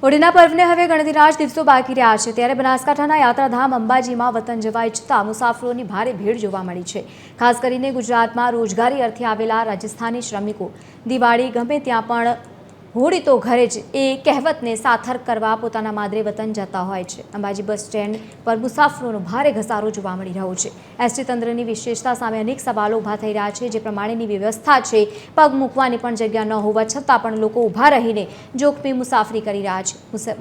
હોળીના પર્વને હવે ગણતરીના જ દિવસો બાકી રહ્યા છે ત્યારે બનાસકાંઠાના યાત્રાધામ અંબાજીમાં વતન જવા ઈચ્છતા મુસાફરોની ભારે ભીડ જોવા મળી છે। ખાસ કરીને ગુજરાતમાં રોજગારી અર્થે આવેલા રાજસ્થાની શ્રમિકો દિવાળી ગમે ત્યાં પણ હોળી તો ઘરે જ એ કહેવતને સાર્થક કરવા પોતાના માદરે વતન જતા હોય છે। અંબાજી બસ સ્ટેન્ડ પર મુસાફરોનો ભારે ઘસારો જોવા મળી રહ્યો છે। એસટી તંત્રની વિશેષતા સામે અનેક સવાલો ઊભા થઈ રહ્યા છે। જે પ્રમાણેની વ્યવસ્થા છે, પગ મૂકવાની પણ જગ્યા ન હોવા છતાં પણ લોકો ઊભા રહીને જોખમી મુસાફરી કરી રહ્યા છે।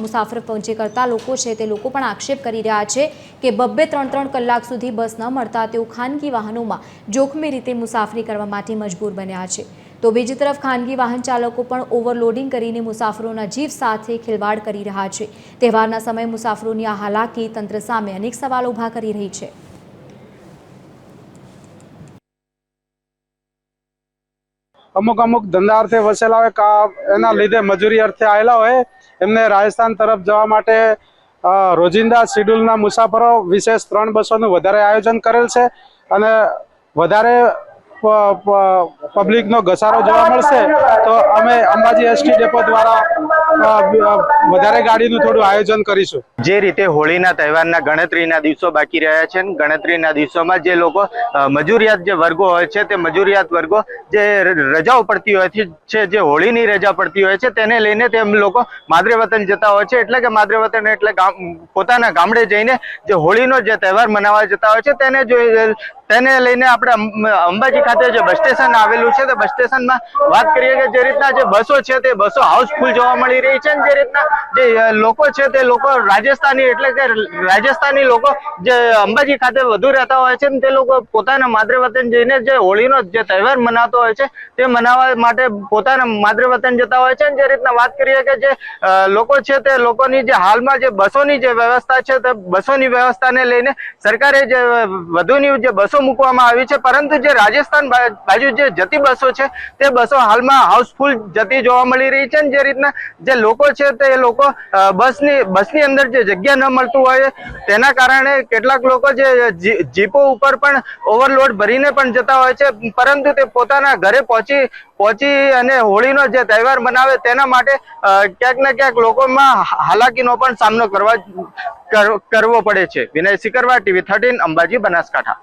મુસાફર પહોંચે કરતા લોકો છે તે લોકો પણ આક્ષેપ કરી રહ્યા છે કે 2-3 કલાક સુધી બસ ન મળતા તેઓ ખાનગી વાહનોમાં જોખમી રીતે મુસાફરી કરવા માટે મજબૂર બન્યા છે। તો બીજી તરફ ખાનગી વાહન ચાલકો પણ ઓવરલોડિંગ કરીને મુસાફરોના જીવ સાથે ખિલવાડ કરી રહ્યા છે। તહેવારના સમયે મુસાફરોની આ હાલાકી તંત્ર સામે અનેક સવાલો ઊભા કરી રહી છે। અમુક ધંધા અર્થે વસેલા હોય એના લીધે મજૂરી અર્થે આવેલા હોય એમને રાજસ્થાન તરફ જવા માટે રોજિંદા શેડ્યુલના મુસાફરો વિશેષ 3 બસોનું વધારે આયોજન કરેલ છે અને વધારે પબ્લિકનો ઘસારો જોવા મળશે તો અમે અંબાજી એસટી ડેપો દ્વારા વધારે ગાડીનું થોડું આયોજન કરીશું। જે રીતે હોળીના તહેવારના ગણતરીના દિવસો બાકી રહ્યા છે, ગણતરીના દિવસોમાં જે લોકો મજૂરિયાત જે વર્ગો હોય છે તે મજૂરિયાત વર્ગો જે રજાઓ પડતી હોય છે, જે હોળીની રજા પડતી હોય છે તેને લઈને તેમ લોકો માદરે વતન જતા હોય છે। એટલે કે માદરે વતન એટલે પોતાના ગામડે જઈને જે હોળીનો જે તહેવાર મનાવવા જતા હોય છે તેને લઈને આપણે અંબાજી ખાતે જે બસ સ્ટેશન આવેલું છે તે બસ સ્ટેશનમાં વાત કરીએ કે જે રીતના જે બસો છે તે બસો હાઉસફુલ જોવા મળી રહી છે। જે રીતના જે લોકો છે તે લોકો રાજસ્થાની એટલે કે રાજસ્થાની લોકો જે અંબાજી ખાતે વધુ રહેતા હોય છે તે લોકો પોતાના માદરે વતન જઈને જે હોળીનો જે તહેવાર મનાવતો હોય છે તે મનાવવા માટે પોતાના માદરે વતન જતા હોય છે। જે રીતના વાત કરીએ કે જે લોકો છે તે લોકોની જે હાલમાં જે બસોની જે વ્યવસ્થા છે તે બસોની વ્યવસ્થાને લઈને સરકારે જે વધુની જે બસો મૂકવામાં આવી છે, પરંતુ જે રાજસ્થાન બાજુ જે જતી બસો છે તે બસો હાલમાં હાઉસફુલ જતી જોવા મળી રહી છે। જે રીતના જે લોકો છે તે લોકો બસની અંદર જે જગ્યા ન મળતું હોય તેના કારણે કેટલાક લોકો જે જીપો ઉપર પણ ઓવરલોડ ભરીને પણ જતા હોય છે, પરંતુ તે પોતાના ઘરે પહોંચી અને હોળીનો જે તહેવાર મનાવે તેના માટે ક્યાંક ને ક્યાંક લોકોમાં હાલાકીનો પણ સામનો કરવો પડે છે। વિનય સિકરવા, TV 13, અંબાજી, બનાસકાંઠા।